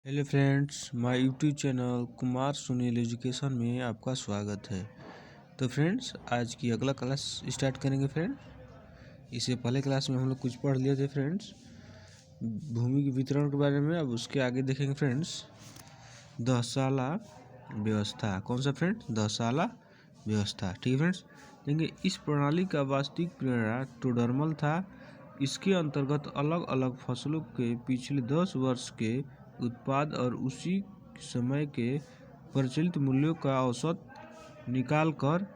Hello friends, my YouTube channel Kumar Sunil education में आपका स्वागत है। तो फ्रेंड्स, आज की अगला क्लास स्टार्ट करेंगे। फ्रेंड, इससे पहले क्लास में हम लोग कुछ पढ़ लिए थे फ्रेंड्स, भूमि के वितरण के बारे में। अब उसके आगे देखेंगे फ्रेंड्स, दहसाला व्यवस्था। कौन सा फ्रेंड? दहसाला व्यवस्था। ठीक है फ्रेंड्स, देखेंगे इस प्रणाली का वास्तविक प्रेरणा टोडरमल था। इसके अंतर्गत अलग अलग फसलों के पिछले 10 वर्ष के उत्पाद और उसी समय के प्रचलित मूल्यों का औसत निकालकर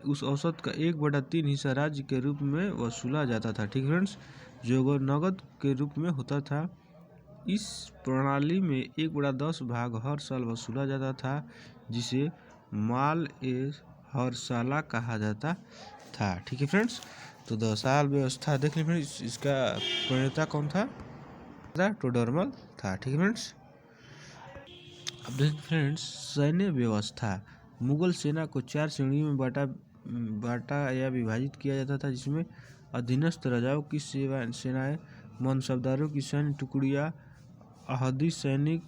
उस औसत का 1/3 हिस्सा राज्य के रूप में वसूला जाता था। ठीक फ्रेंड्स, जो नगद के रूप में होता था। इस प्रणाली में 1/10 भाग हर साल वसूला जाता था, जिसे माल ए हर साला कहा जाता था। ठीक है फ्रेंड्स, तो दहसाल व्यवस्था देख लीजिए फ्रेंड्स, इसका प्रणेता कौन था? टोडरमल था। ठीक है फ्रेंड्स, अब देखिए फ्रेंड्स, सैन्य व्यवस्था। मुगल सेना को 4 श्रेणियों में बांटा या विभाजित किया जाता था, जिसमें अधीनस्थ राजाओं की सेनाएं, मनसबदारों की सैन्य टुकड़ियां, आहदी सैनिक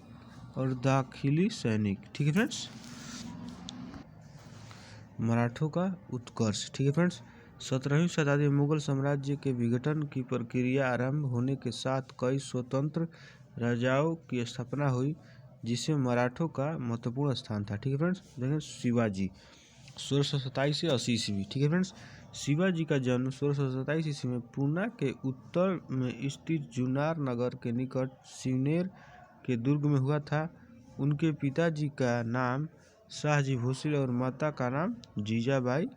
और दाखिली सैनिक। ठीक है फ्रेंड्स, मराठों का उत्कर्ष। ठीक है फ्रेंड्स, 17वीं शताब्दी में मुगल साम्राज्य के विघटन की प्रक्रिया आरंभ होने के साथ कई स्वतंत्र राजाओं की स्थापना हुई, जिसमें मराठों का महत्वपूर्ण स्थान था। ठीक है फ्रेंड्स, देखें शिवाजी 1627 से 80 ईस्वी। ठीक है फ्रेंड्स, शिवाजी का जन्म 1627 ईस्वी में पूना के उत्तर में स्थित जुन्नर नगर के निकट शिवनेर के दुर्ग में हुआ था। उनके पिताजी का नाम शाहजी भोसले और माता का नाम जीजाबाई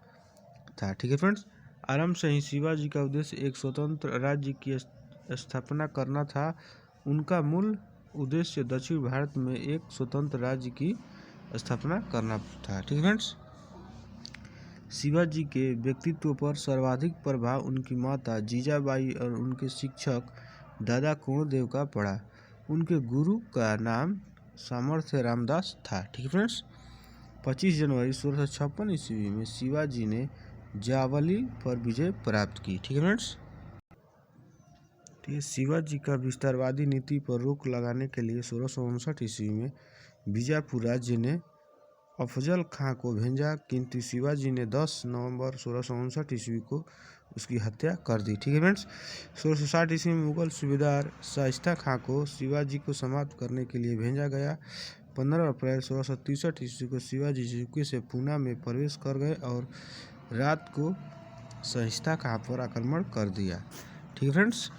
था। ठीक है फ्रेंड्स, आरंभ से ही शिवाजी का उद्देश्य एक स्वतंत्र राज्य की स्थापना करना था। उनका मूल उद्देश्य दक्षिण भारत में एक स्वतंत्र राज्य की स्थापना करना था। ठीक है फ्रेंड्स, शिवाजी के व्यक्तित्व पर सर्वाधिक प्रभाव उनकी माता जीजाबाई और उनके शिक्षक दादा कोंडदेव का पड़ा। उनके गुरु का नाम सामर्थ्य रामदास था। ठीक है फ्रेंड्स, 25 जनवरी 1656 ईस्वी में शिवाजी ने जावली पर विजय प्राप्त की। ठीक है फ्रेंड्स, शिवाजी का विस्तारवादी नीति पर रोक लगाने के लिए 1659 ईस्वी में बीजापुर राज्य ने अफजल खां को भेजा, किंतु शिवाजी ने 10 नवंबर 1659 ईस्वी को उसकी हत्या कर दी। ठीक है फ्रेंड्स, 1660 ईस्वी में मुगल सूबेदार शाइस्ता खां को शिवाजी को समाप्त करने के लिए भेजा गया। 15 अप्रैल 1663 ईस्वी को शिवाजी चुपके से पूना में प्रवेश कर गए और रात को शाइस्ता खां पर आक्रमण कर दिया। ठीक है फ्रेंड्स,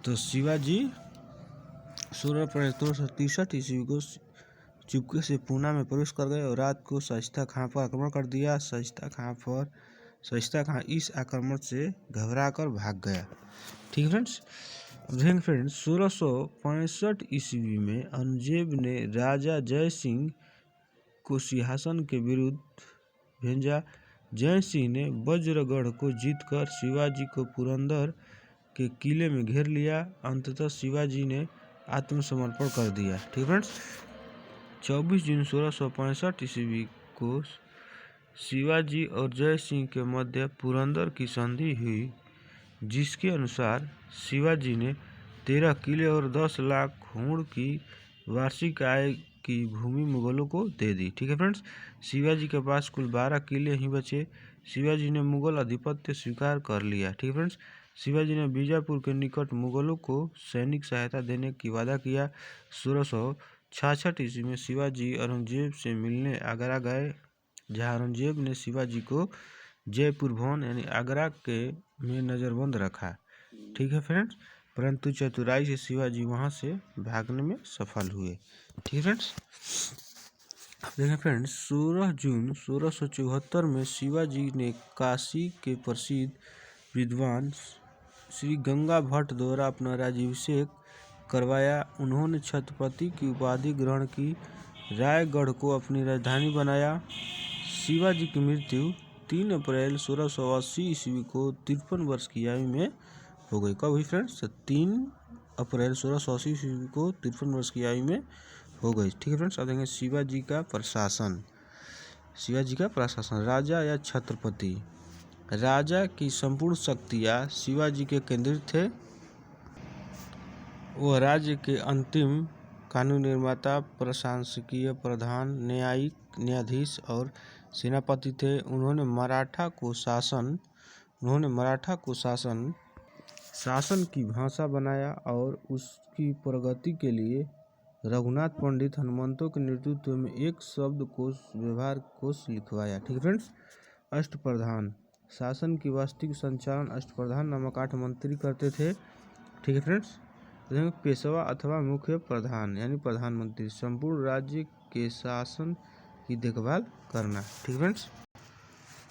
तो शिवाजी 16 अप्रैल 1663 ईस्वी को चुपके से पूना में प्रवेश कर गए और रात को शाइस्ता खां पर आक्रमण कर दिया। शाइस्ता खां इस आक्रमण से घबराकर भाग गया। ठीक है फ्रेंड्स, देखेंगे फ्रेंड्स, 1665 ईस्वी में औरंगजेब ने राजा जय सिंह को सिंहासन के विरुद्ध भेजा। जय सिंह ने वज्रगढ़ को जीतकर शिवाजी को पुरंदर के किले में घेर लिया। अंततः शिवाजी ने आत्मसमर्पण कर दिया। ठीक है फ्रेंड्स, 24 जून 1665 ईस्वी को शिवाजी और जय सिंह के मध्य पुरंदर की संधि हुई, जिसके अनुसार शिवाजी ने 13 किले और 10 लाख हुण की वार्षिक आय की भूमि मुगलों को दे दी। ठीक है फ्रेंड्स, शिवाजी के पास कुल 12 किले ही बचे। शिवाजी ने मुगल आधिपत्य स्वीकार कर लिया। ठीक है फ्रेंड्स, शिवाजी ने बीजापुर के निकट मुगलों को सैनिक सहायता देने की वादा किया। 1666 ईस्वी में शिवाजी औरंगजेब से मिलने आगरा गए, जहां औरंगजेब ने शिवाजी को जयपुर भवन यानी आगरा के में नज़रबंद रखा। ठीक है फ्रेंड्स, परंतु चतुराई से शिवाजी वहां से भागने में सफल हुए। ठीक है फ्रेंड्स, देखें फ्रेंड्स, 16 जून 1674 में शिवाजी ने काशी के प्रसिद्ध विद्वान श्री गंगा भट्ट द्वारा अपना राज्याभिषेक करवाया। उन्होंने छत्रपति की उपाधि ग्रहण की, रायगढ़ को अपनी राजधानी बनाया। शिवाजी की मृत्यु 3 अप्रैल 1680 ईस्वी को 53 वर्ष की आयु में हो गई। कब हुई फ्रेंड्स? 3 अप्रैल 1680 ईस्वी को 53 वर्ष की आयु में हो गई। ठीक है फ्रेंड्स, अब देखेंगे शिवाजी का प्रशासन। राजा या छत्रपति। राजा की संपूर्ण शक्तियाँ शिवाजी के केंद्रित थे। वह राज्य के अंतिम कानून निर्माता, प्रशासकीय प्रधान, न्यायिक, न्यायाधीश और सेनापति थे। उन्होंने मराठा को शासन की भाषा बनाया और उसकी प्रगति के लिए रघुनाथ पंडित हनुमंतो के नेतृत्व में एक शब्दकोश, व्यवहार कोश लिखवाया। ठीक है फ्रेंड्स। अष्टप्रधान, शासन की वास्तविक संचालन अष्टप्रधान नामक 8 मंत्री करते थे। ठीक है फ्रेंड्स। पेशवा अथवा मुख्य प्रधान यानी प्रधानमंत्री, संपूर्ण राज्य के शासन की देखभाल करना। ठीक है फ्रेंड्स।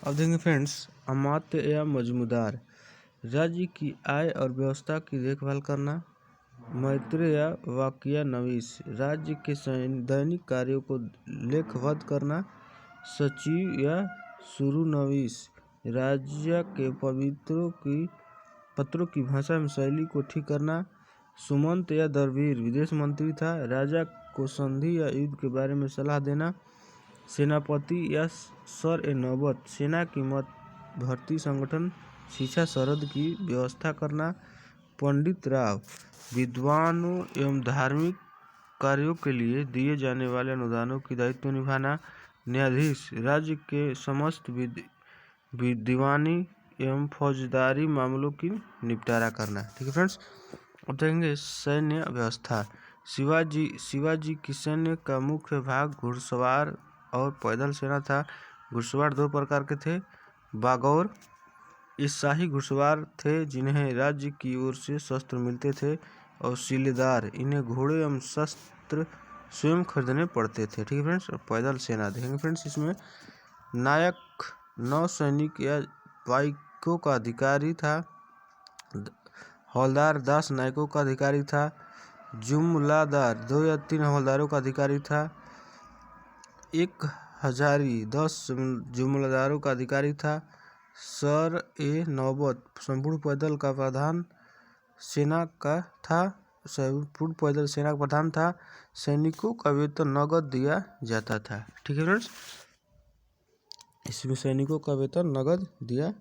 अब देखेंगे फ्रेंड्स, अमात्य या मजूमदार, राज्य की आय और व्यवस्था की देखभाल करना। मैत्रेय या वाक्यानवीस, राज्य के दैनिक कार्यों को लेखबद्ध करना। सचिव या शुरूनवीस, राज्य के पत्रों की भाषा में शैली को ठीक करना। सुमंत या दरबार, विदेश मंत्री था, राजा को संधि या युद्ध के बारे में सलाह देना। सेनापति या सर-ए-नौबत, सेना की मत भर्ती, संगठन, शिक्षा, सरहद की व्यवस्था करना। पंडित राव, विद्वानों एवं धार्मिक कार्यों के लिए दिए जाने वाले अनुदानों की दायित्व निभाना। न्यायाधीश, राज्य के समस्त दीवानी एवं फौजदारी मामलों की निपटारा करना। ठीक है फ्रेंड्स। अब देखेंगे सैन्य व्यवस्था। शिवाजी की सैन्य का मुख्य भाग घुड़सवार और पैदल सेना था। घुड़सवार 2 प्रकार के थे। बागौर, ये शाही घुड़सवार थे जिन्हें राज्य की ओर से शस्त्र मिलते थे, और सिलेदार, इन्हें घोड़े एवं शस्त्र स्वयं खरीदने पड़ते थे। ठीक है फ्रेंड्स। पैदल सेना देखेंगे फ्रेंड्स, इसमें नायक 9 सैनिक या पाइकों का अधिकारी था। हवलदार 10 नायकों का अधिकारी था। जुमलादार 2 या 3 हवलदारों का अधिकारी था। एक हजारी 10 जुमलादारों का अधिकारी था। सर-ए-नौबत संपूर्ण पैदल का प्रधान सेना का प्रधान था। सैनिकों का वेतन नगद दिया जाता था। ठीक है फ्रेंड्स। इसमें सैनिकों का वेतन नगद दिया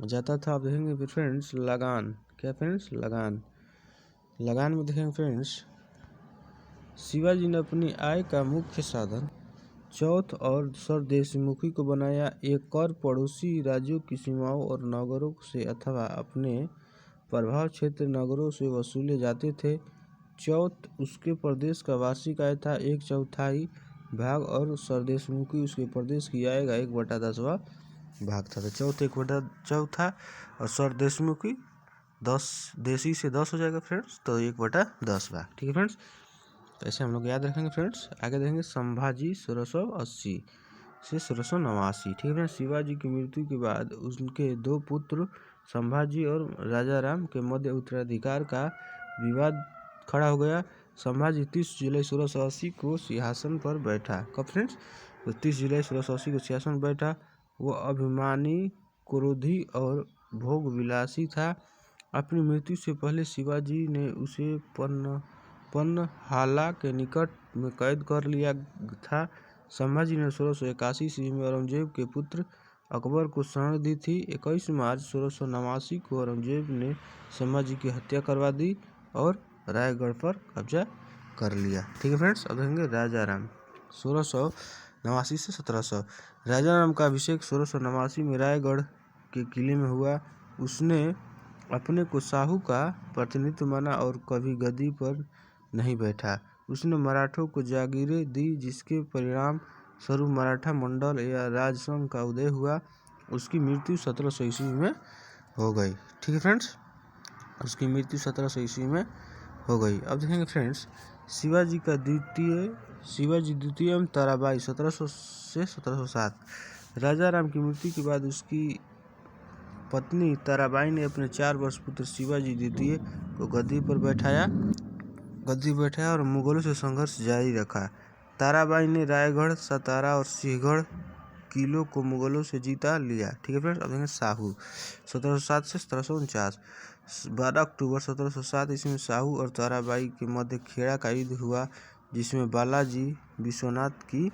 जाता था। आप देखेंगे फ्रेंड्स लगान। क्या फ्रेंड्स? लगान में देखेंगे फ्रेंड्स, शिवाजी ने अपनी आय का मुख्य साधन चौथ और स्वदेशमुखी को बनाया। एक कर पड़ोसी राज्यों की सीमाओं और नगरों से अथवा अपने प्रभाव क्षेत्र नगरों से वसूले जाते थे। चौथ उसके प्रदेश का वार्षिक आय था 1/4 भाग, और स्वदेशमुखी उसके प्रदेश की आय का 1/10वां भाग था। चौथ 1/4 था और स्वदेशमुखी 10 देशी से 10 हो जाएगा फ्रेंड्स, तो 1/10 भाग। ठीक है फ्रेंड्स। तो ऐसे हम लोग याद रखेंगे फ्रेंड्स। आगे देखेंगे संभाजी 1680 से 1689। ठीक है फ्रेंड्स। शिवाजी की मृत्यु के बाद उनके 2 पुत्र संभाजी और राजाराम के मध्य उत्तराधिकार का विवाद खड़ा हो गया। संभाजी 30 जुलाई 1680 को सिंहासन पर बैठा। कब फ्रेंड्स? तो 30 जुलाई 1680 को सिंहासन पर बैठा। वह अभिमानी, क्रोधी और भोग विलासी था। अपनी मृत्यु से पहले शिवाजी ने उसे पन्हाला के निकट में कैद कर लिया था। संभाजी ने 1681 ईस्वी में औरंगजेब के पुत्र अकबर को शरण दी थी। 21 मार्च 1689 को औरंगजेब ने संभाजी की हत्या करवा दी और रायगढ़ पर कब्जा कर लिया। ठीक है फ्रेंड्स। अब देखेंगे राजाराम 1689 से 1700। राजाराम का अभिषेक 1689 में रायगढ़ के किले में हुआ। उसने अपने को शाहू का प्रतिनिधित्व माना और कभी गद्दी पर नहीं बैठा। उसने मराठों को जागीरें दी, जिसके परिणाम स्वरूप मराठा मंडल या राजसंघ का उदय हुआ। उसकी मृत्यु 1700 ईस्वी में हो गई। ठीक है फ्रेंड्स। उसकी मृत्यु 1700 ईस्वी में हो गई। अब देखेंगे फ्रेंड्स, शिवाजी द्वितीय ताराबाई 1700 से 1707। राजाराम की मृत्यु के बाद उसकी पत्नी ताराबाई ने अपने 4 वर्ष पुत्र शिवाजी द्वितीय को गद्दी पर बैठाया और मुगलों से संघर्ष जारी रखा। ताराबाई ने रायगढ़, सतारा और सिंहगढ़ किलों को मुगलों से जीता लिया। ठीक है फ्रेंड्स। अब देखेंगे साहू 1707 से 1749। 12 अक्टूबर 1707 ईस्वी में साहू और ताराबाई के मध्य खेड़ा का युद्ध हुआ, जिसमें बालाजी विश्वनाथ की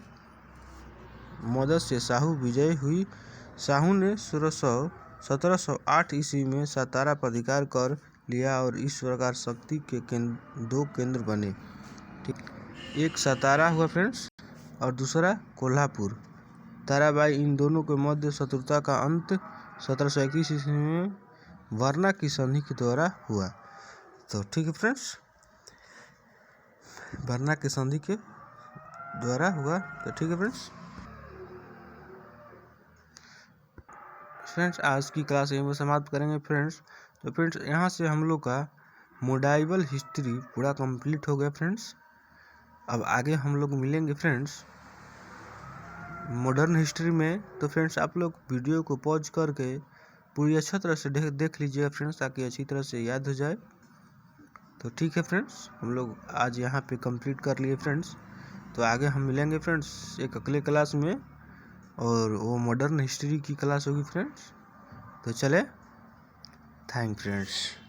मदद से साहू विजयी हुई। साहू ने 1708 ईस्वी में सतारा पर अधिकार कर लिया और इस प्रकार शक्ति के 2 केंद्र बने। ठीक। एक सतारा हुआ फ्रेंड्स और दूसरा कोल्हापुर। ताराबाई इन दोनों के मध्य शत्रुता का अंत 1721 ईस्वी में वारणा की संधि के द्वारा हुआ। तो ठीक है फ्रेंड्स, वारणा की संधि के द्वारा हुआ। तो ठीक है फ्रेंड्स आज की क्लास यहीं पर समाप्त करेंगे फ्रेंड्स। तो फ्रेंड्स यहाँ से हम लोग का मोडाइवल हिस्ट्री पूरा कंप्लीट हो गया फ्रेंड्स। अब आगे हम लोग मिलेंगे फ्रेंड्स मॉडर्न हिस्ट्री में। तो फ्रेंड्स आप लोग वीडियो को पॉज करके पूरी अच्छा तरह से देख लीजिएगा फ्रेंड्स, ताकि अच्छी तरह से याद हो जाए। तो ठीक है फ्रेंड्स, हम लोग आज यहाँ पे कंप्लीट कर लिए फ्रेंड्स। तो आगे हम मिलेंगे फ्रेंड्स एक अगले क्लास में, और वो मॉडर्न हिस्ट्री की क्लास होगी फ्रेंड्स। तो चले, थैंक फ्रेंड्स।